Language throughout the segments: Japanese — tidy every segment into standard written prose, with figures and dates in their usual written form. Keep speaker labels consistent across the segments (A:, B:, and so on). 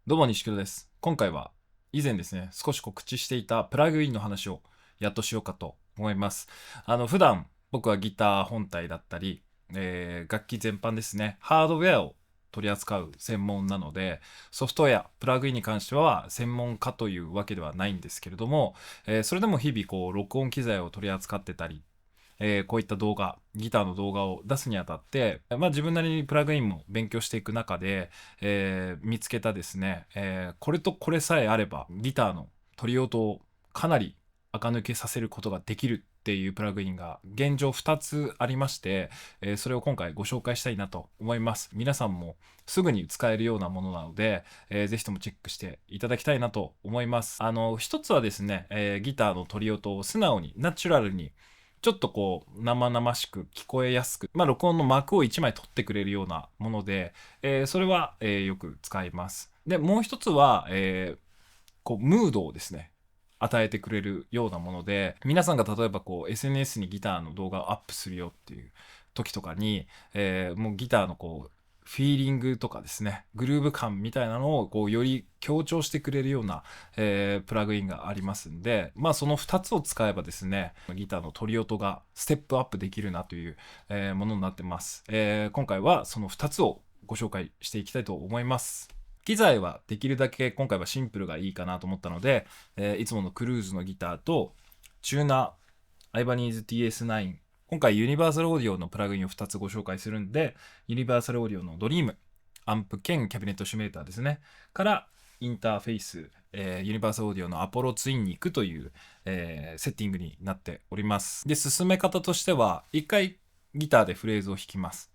A: どうも西黒です。今回は以前ですね、少し告知していたプラグインの話をやっとしようかと思います。普段僕はギター本体だったり、楽器全般ですね、ハードウェアを取り扱う専門なので、ソフトウェア、プラグインに関しては専門家というわけではないんですけれども、それでも日々録音機材を取り扱ってたり、こういった動画、ギターの動画を出すにあたって、自分なりにプラグインも勉強していく中で、見つけたですね、これとこれさえあれば、ギターの取り音をかなり垢抜けさせることができるっていうプラグインが現状2つありまして、それを今回ご紹介したいなと思います。皆さんもすぐに使えるようなものなので、ぜひともチェックしていただきたいなと思います。一つはですね、ギターの取り音を素直に、ナチュラルにちょっと生々しく聞こえやすく、録音の幕を1枚取ってくれるようなもので、それは、よく使います。で、もう一つは、ムードをですね、与えてくれるようなもので、皆さんが例えばSNS にギターの動画をアップするよっていう時とかに、もうギターのフィーリングとかですね、グルーヴ感みたいなのをより強調してくれるような、プラグインがありますんで、その2つを使えばですね、ギターの取り音がステップアップできるなという、ものになってます。今回はその2つをご紹介していきたいと思います。機材はできるだけ今回はシンプルがいいかなと思ったので、いつものクルーズのギターとチューナー、アイバニーズ TS9、今回ユニバーサルオーディオのプラグインを2つご紹介するんで、ユニバーサルオーディオのドリーム、アンプ兼キャビネットシミュレーターですね、からインターフェイス、ユニバーサルオーディオのアポロツインに行くという、セッティングになっております。で、進め方としては、一回ギターでフレーズを弾きます。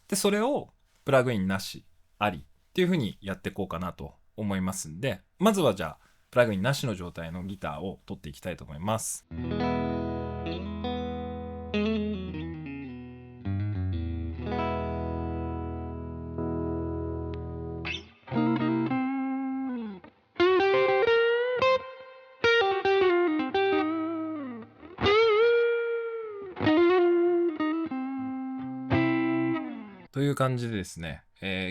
A: で、それをプラグインなし、ありっていう風にやっていこうかなと思いますんで、まずはじゃあ、プラグインなしの状態のギターを取っていきたいと思います。という感じでですね、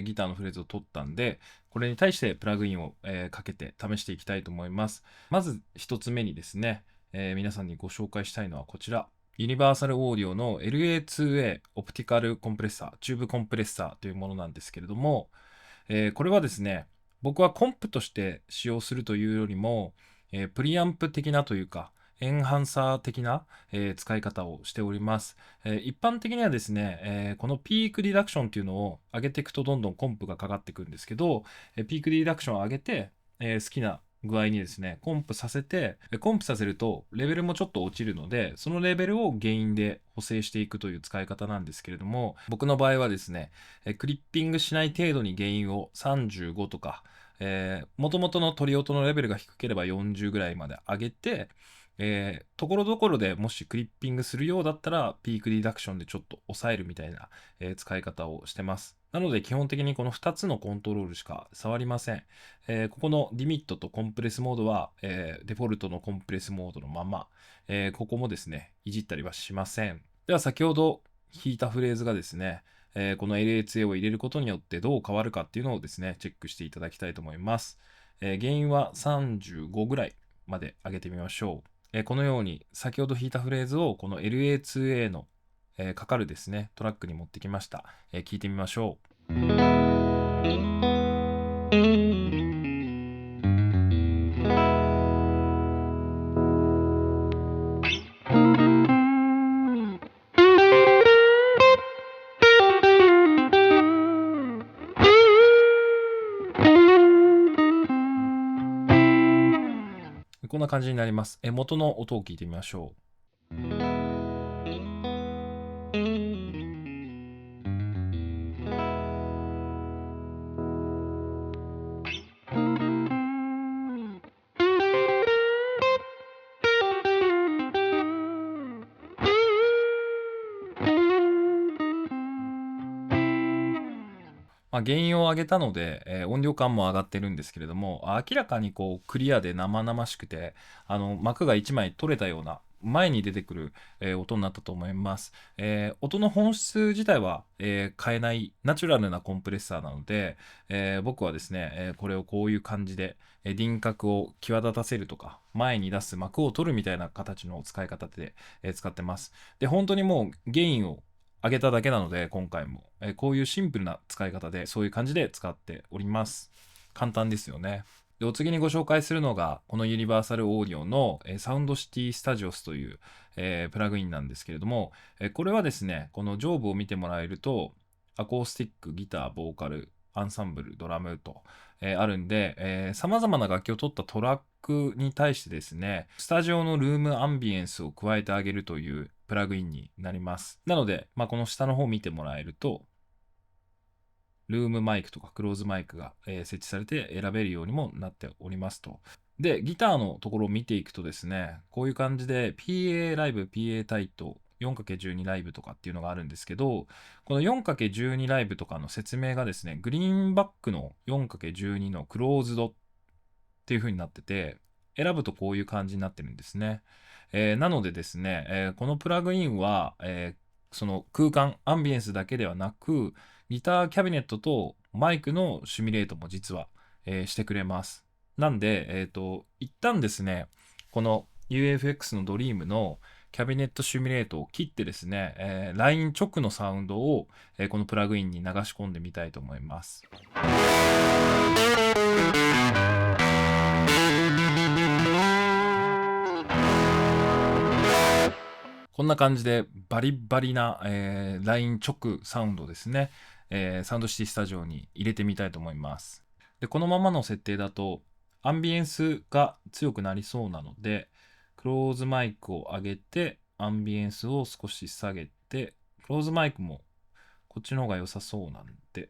A: ギターのフレーズを取ったんで、これに対してプラグインを、かけて試していきたいと思います。まず一つ目にですね、皆さんにご紹介したいのはこちら。ユニバーサルオーディオの LA2A オプティカルコンプレッサー、チューブコンプレッサーというものなんですけれども、これはですね、僕はコンプとして使用するというよりも、プリアンプ的なというか、エンハンサー的な、使い方をしております。一般的にはですね、このピークリダクションっていうのを上げていくとどんどんコンプがかかってくるんですけど、ピークリダクションを上げて、好きな具合にですね、コンプさせて、コンプさせるとレベルもちょっと落ちるので、そのレベルを原因で補正していくという使い方なんですけれども、僕の場合はですね、クリッピングしない程度に原因を35とか、元々の取り音のレベルが低ければ40ぐらいまで上げて、ところどころでもしクリッピングするようだったら、ピークリダクションでちょっと抑えるみたいな、使い方をしてます。なので基本的にこの2つのコントロールしか触りません。ここのリミットとコンプレスモードは、デフォルトのコンプレスモードのまま、ここもですね、いじったりはしません。では先ほど弾いたフレーズがですね、この LHA を入れることによってどう変わるかっていうのをですね、チェックしていただきたいと思います。原因は35ぐらいまで上げてみましょう。このように先ほど弾いたフレーズをこの LA2A の、かかるですね、トラックに持ってきました。聞いてみましょう。こんな感じになります。元の音を聞いてみましょう。原因を上げたので、音量感も上がってるんですけれども、明らかにクリアで生々しくて、幕が1枚取れたような前に出てくる、音になったと思います。音の本質自体は、変えないナチュラルなコンプレッサーなので、僕はですね、これをこういう感じで、輪郭を際立たせるとか、前に出す幕を取るみたいな形の使い方で、使ってます。で、本当にもうゲインを上げただけなので、今回も、こういうシンプルな使い方で、そういう感じで使っております。簡単ですよね。で、お次にご紹介するのが、このユニバーサルオーディオの、サウンドシティスタジオスという、プラグインなんですけれども、これはですね、この上部を見てもらえると、アコースティック、ギター、ボーカル、アンサンブル、ドラムと、あるんで、様々な楽器を取ったトラックに対してですね、スタジオのルームアンビエンスを加えてあげるというプラグインになります。なので、この下の方を見てもらえると、ルームマイクとかクローズマイクが、設置されて選べるようにもなっておりますと。で、ギターのところを見ていくとですね、こういう感じで PA ライブ、PA タイト、4×12 ライブとかっていうのがあるんですけど、この 4×12 ライブとかの説明がですね、グリーンバックの 4×12 のクローズドっていう風になってて、選ぶとこういう感じになってるんですね。なのでですね、このプラグインは、その空間、アンビエンスだけではなく、ギターキャビネットとマイクのシミュレートも実は、してくれます。なんで、一旦ですね、この UFX のドリームのキャビネットシミュレートを切ってですね、ライン直のサウンドを、このプラグインに流し込んでみたいと思います。こんな感じでバリバリな、ライン直サウンドですね、サウンドシティスタジオに入れてみたいと思います。で、このままの設定だとアンビエンスが強くなりそうなので、クローズマイクを上げて、アンビエンスを少し下げて、クローズマイクもこっちの方が良さそうなんで、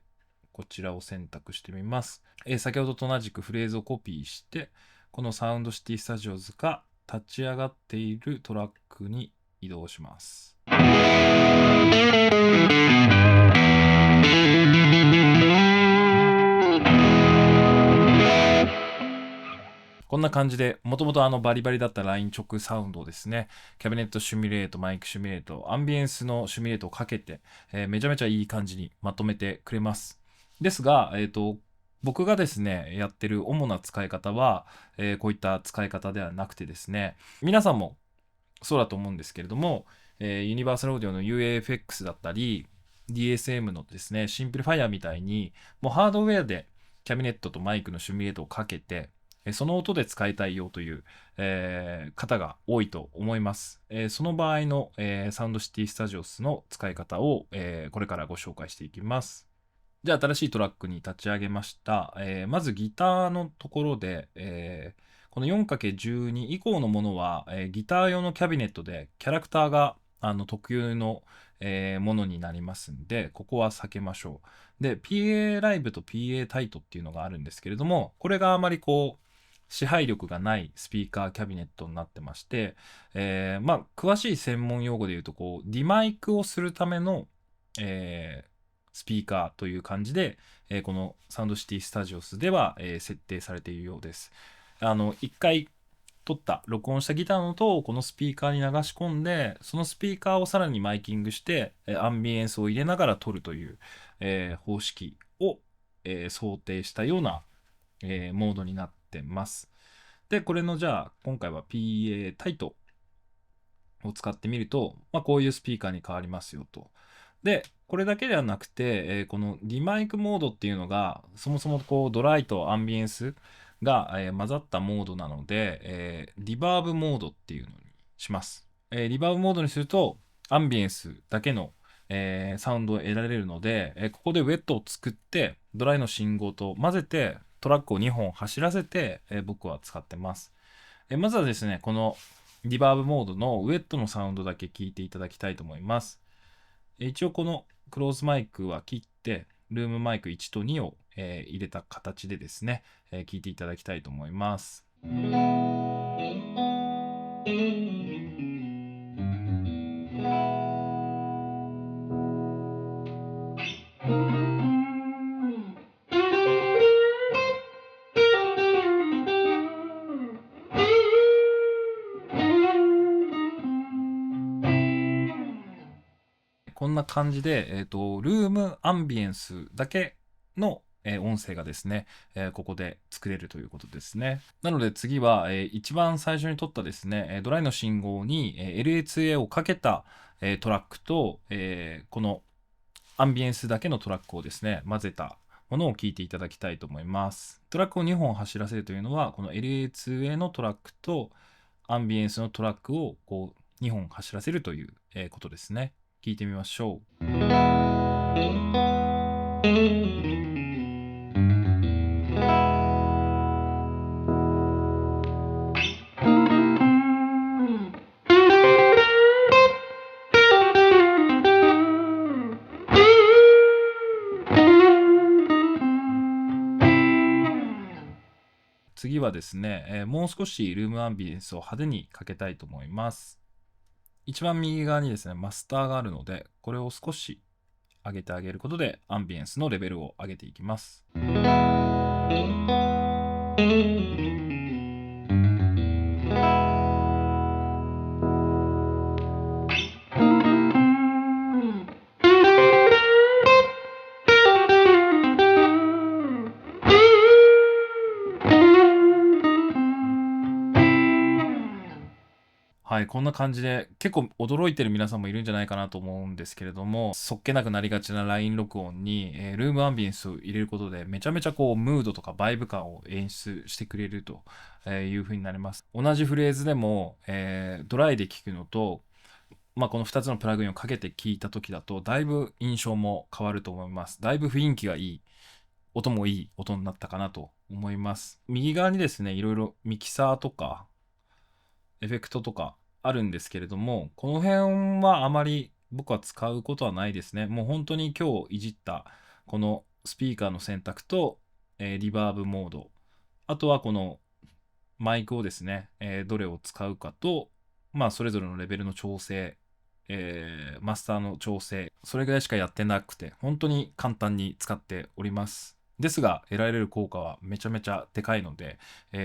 A: こちらを選択してみます。先ほどと同じくフレーズをコピーして、このサウンドシティスタジオズが立ち上がっているトラックに移動します。こんな感じで、もともとバリバリだったライン直サウンドをですね、キャビネットシミュレート、マイクシミュレート、アンビエンスのシミュレートをかけて、めちゃめちゃいい感じにまとめてくれます。ですが、僕がですね、やってる主な使い方は、こういった使い方ではなくてですね、皆さんもそうだと思うんですけれども、ユニバーサルオーディオの UAFX だったり、DSM のですね、シンプリファイアみたいに、もうハードウェアでキャビネットとマイクのシミュレートをかけて、その音で使いたいよという、方が多いと思います。その場合の、サウンドシティスタジオスの使い方を、これからご紹介していきます。じゃあ新しいトラックに立ち上げました。まずギターのところで、この 4×12 以降のものは、ギター用のキャビネットでキャラクターが特有の、ものになりますんで、ここは避けましょう。で、PA ライブと PA タイトっていうのがあるんですけれども、これがあまり支配力がないスピーカーキャビネットになってまして、詳しい専門用語で言うと、ディマイクをするための、スピーカーという感じで、このサウンドシティスタジオスでは、設定されているようです。一回録音したギターの音をこのスピーカーに流し込んで、そのスピーカーをさらにマイキングして、アンビエンスを入れながら撮るという、方式を、想定したような、モードになってます。で、これのじゃあ、今回は PA タイトを使ってみると、こういうスピーカーに変わりますよと。で、これだけではなくて、このリマイクモードっていうのが、そもそもドライとアンビエンスが、混ざったモードなので、リバーブモードっていうのにします。リバーブモードにすると、アンビエンスだけの、サウンドを得られるので、ここでウェットを作って、ドライの信号と混ぜて、トラックを2本走らせて、僕は使ってます。まずはですね、このリバーブモードのウェットのサウンドだけ聞いていただきたいと思います。一応このクローズマイクは切って、ルームマイク1と2を、入れた形でですね、聞いていただきたいと思います。こんな感じで、ルームアンビエンスだけの音声がですね、ここで作れるということですね。なので次は、一番最初に撮ったですね、ドライの信号に、LA2A をかけた、トラックと、このアンビエンスだけのトラックをですね、混ぜたものを聞いていただきたいと思います。トラックを2本走らせるというのは、この LA2A のトラックとアンビエンスのトラックをこう2本走らせるという、ことですね。聞いてみましょう。次はですね、もう少しルームアンビエンスを派手にかけたいと思います。一番右側にですね、マスターがあるので、これを少し上げてあげることで、アンビエンスのレベルを上げていきます。はい、こんな感じで結構驚いてる皆さんもいるんじゃないかなと思うんですけれども、そっけなくなりがちな LINE 録音に、ルームアンビエンスを入れることでめちゃめちゃこうムードとかバイブ感を演出してくれるという風になります。同じフレーズでも、ドライで聞くのと、この2つのプラグインをかけて聞いた時だとだいぶ印象も変わると思います。だいぶ雰囲気がいい。音もいい音になったかなと思います。右側にですね、いろいろミキサーとかエフェクトとかあるんですけれども、この辺はあまり僕は使うことはないですね。もう本当に今日いじったこのスピーカーの選択と、リバーブモード、あとはこのマイクをですね、どれを使うかと、それぞれのレベルの調整、マスターの調整、それぐらいしかやってなくて、本当に簡単に使っております。ですが、得られる効果はめちゃめちゃでかいので、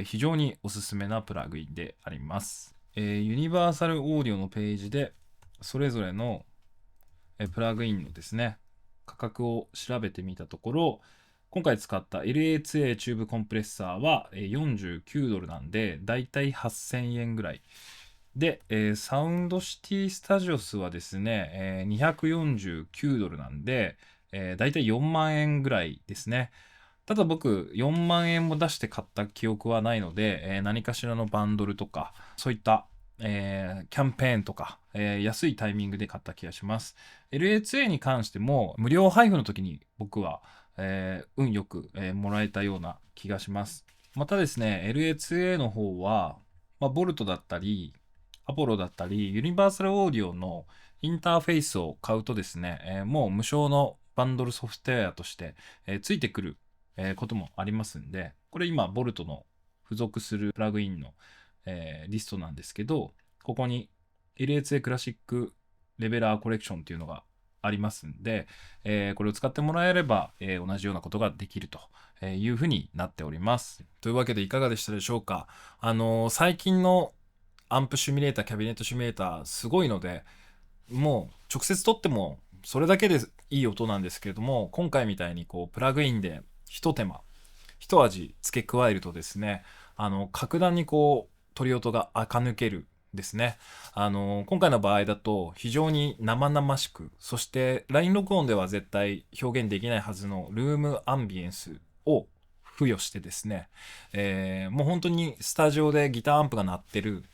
A: 非常におすすめなプラグインであります。ユニバーサルオーディオのページで、それぞれのプラグインのですね、価格を調べてみたところ、今回使った LA2A チューブコンプレッサーは49ドルなんで、だいたい8000円ぐらい。で、サウンドシティスタジオスはですね、249ドルなんで、だいたい4万円ぐらいですね。ただ僕、4万円も出して買った記憶はないので、何かしらのバンドルとか、そういった、キャンペーンとか、安いタイミングで買った気がします。LA2A に関しても、無料配布の時に僕は、運よく、もらえたような気がします。またですね、LA2A の方は、ボルトだったり、アポロだったり、ユニバーサルオーディオのインターフェースを買うとですね、もう無償のバンドルソフトウェアとして、ついてくることもありますんで、これ今、ボルトの付属するプラグインの、リストなんですけど、ここに LA2A クラシックレベラーコレクションっていうのがありますんで、これを使ってもらえれば、同じようなことができるというふうになっております。というわけでいかがでしたでしょうか。最近のアンプシミュレーター、キャビネットシミュレーター、すごいので、もう直接撮ってもそれだけでいい音なんですけれども、今回みたいにこうプラグインで一手間、一味付け加えるとですね、格段にこう鳥音が垢抜けるですね。今回の場合だと非常に生々しく、そして LINE 録音では絶対表現できないはずのルームアンビエンスを付与してですね、もう本当にスタジオでギターアンプが鳴ってる、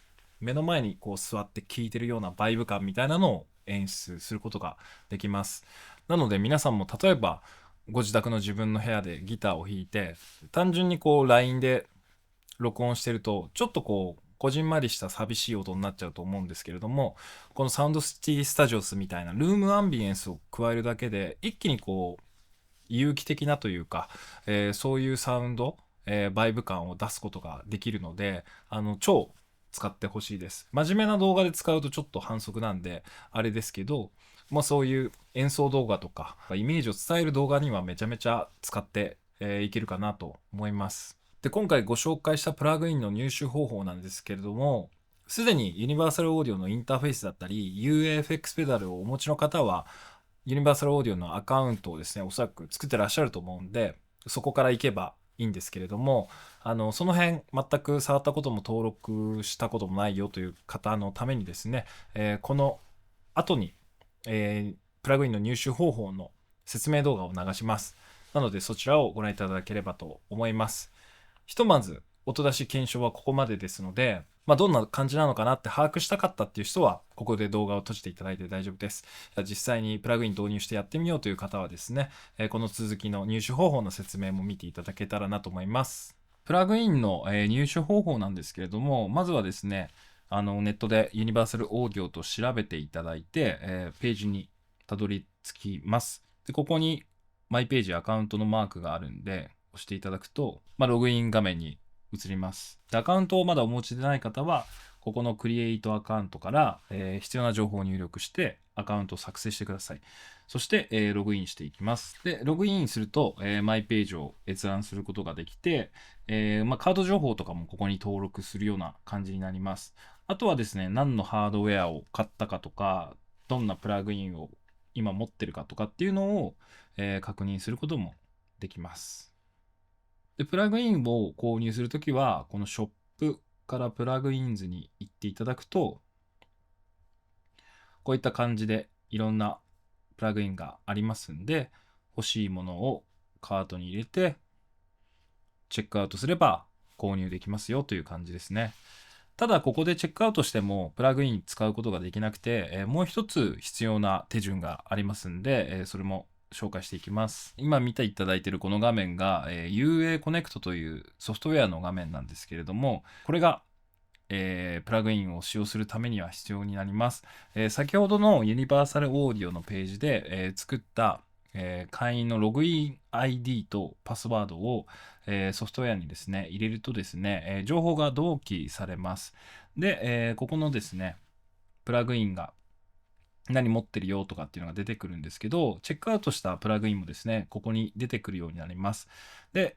A: 目の前にこう座って聴いてるようなバイブ感みたいなのを演出することができます。なので皆さんも例えばご自宅の自分の部屋でギターを弾いて、単純にこう LINE で録音してるとちょっとこうこじんまりした寂しい音になっちゃうと思うんですけれども、このサウンドシティスタジオスみたいなルームアンビエンスを加えるだけで一気にこう有機的なというか、そういうサウンド、バイブ感を出すことができるので、超使ってほしいです。真面目な動画で使うとちょっと反則なんであれですけど、そういう演奏動画とかイメージを伝える動画にはめちゃめちゃ使っていけるかなと思います。で、今回ご紹介したプラグインの入手方法なんですけれども、すでにユニバーサルオーディオのインターフェースだったり UAFX ペダルをお持ちの方はユニバーサルオーディオのアカウントをですね、おそらく作ってらっしゃると思うんで、そこから行けばいいんですけれども、その辺全く触ったことも登録したこともないよという方のためにですね、この後に、プラグインの入手方法の説明動画を流します。なのでそちらをご覧いただければと思います。ひとまず音出し検証はここまでですので、どんな感じなのかなって把握したかったっていう人は、ここで動画を閉じていただいて大丈夫です。実際にプラグイン導入してやってみようという方はですね、この続きの入手方法の説明も見ていただけたらなと思います。プラグインの入手方法なんですけれども、まずはですね、ネットでユニバーサルオーディオと調べていただいて、ページにたどり着きます。で、ここにマイページアカウントのマークがあるんで、押していただくと、ログイン画面に移ります。で、アカウントをまだお持ちでない方は、ここのクリエイトアカウントから、必要な情報を入力してアカウントを作成してください。そして、ログインしていきます。で、ログインすると、マイページを閲覧することができて、カード情報とかもここに登録するような感じになります。あとはですね、何のハードウェアを買ったかとか、どんなプラグインを今持ってるかとかっていうのを、確認することもできます。で、プラグインを購入するときは、このショップからプラグインズに行っていただくと、こういった感じでいろんなプラグインがありますんで、欲しいものをカートに入れて、チェックアウトすれば購入できますよという感じですね。ただ、ここでチェックアウトしても、プラグイン使うことができなくて、もう一つ必要な手順がありますんで、それも紹介していきます。今見ていただいているこの画面が、UA Connect というソフトウェアの画面なんですけれども、これが、プラグインを使用するためには必要になります。先ほどのユニバーサルオーディオのページで、作った、会員のログイン ID とパスワードを、ソフトウェアにですね、入れるとですね、情報が同期されます。で、ここのですね、プラグインが何持ってるよとかっていうのが出てくるんですけど、チェックアウトしたプラグインもですね、ここに出てくるようになります。で、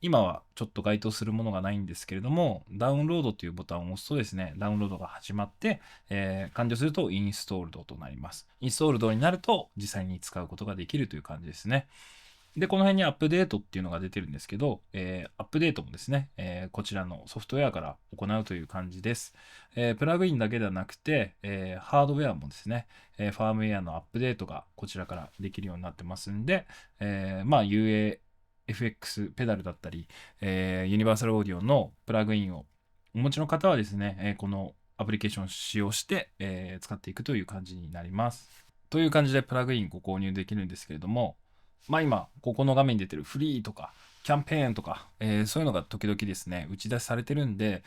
A: 今はちょっと該当するものがないんですけれども、ダウンロードというボタンを押すとですね、ダウンロードが始まって、完了するとインストールドとなります。インストールドになると実際に使うことができるという感じですね。で、この辺にアップデートっていうのが出てるんですけど、アップデートもですね、こちらのソフトウェアから行うという感じです。プラグインだけではなくて、ハードウェアもですね、ファームウェアのアップデートがこちらからできるようになってますんで、UAFX ペダルだったり、ユニバーサルオーディオのプラグインをお持ちの方はですね、このアプリケーションを使用して、使っていくという感じになります。という感じでプラグインご購入できるんですけれども、今、ここの画面に出てるフリーとか、キャンペーンとか、そういうのが時々ですね、打ち出しされてるんで、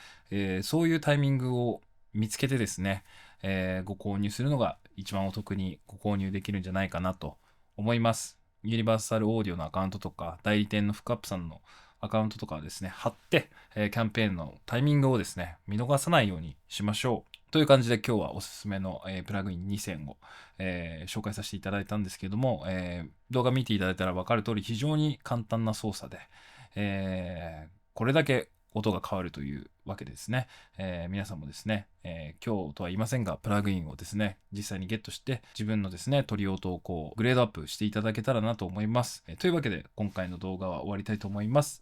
A: そういうタイミングを見つけてですね、ご購入するのが一番お得にご購入できるんじゃないかなと思います。ユニバーサルオーディオのアカウントとか、代理店のフックアップさんのアカウントとかはですね、貼って、キャンペーンのタイミングをですね、見逃さないようにしましょう。という感じで今日はおすすめの、プラグイン2選を、紹介させていただいたんですけども、動画見ていただいたら分かる通り非常に簡単な操作で、これだけ音が変わるというわけですね。皆さんもですね、今日とは言いませんが、プラグインをですね、実際にゲットして、自分のですね、取り音をこう、グレードアップしていただけたらなと思います。というわけで、今回の動画は終わりたいと思います。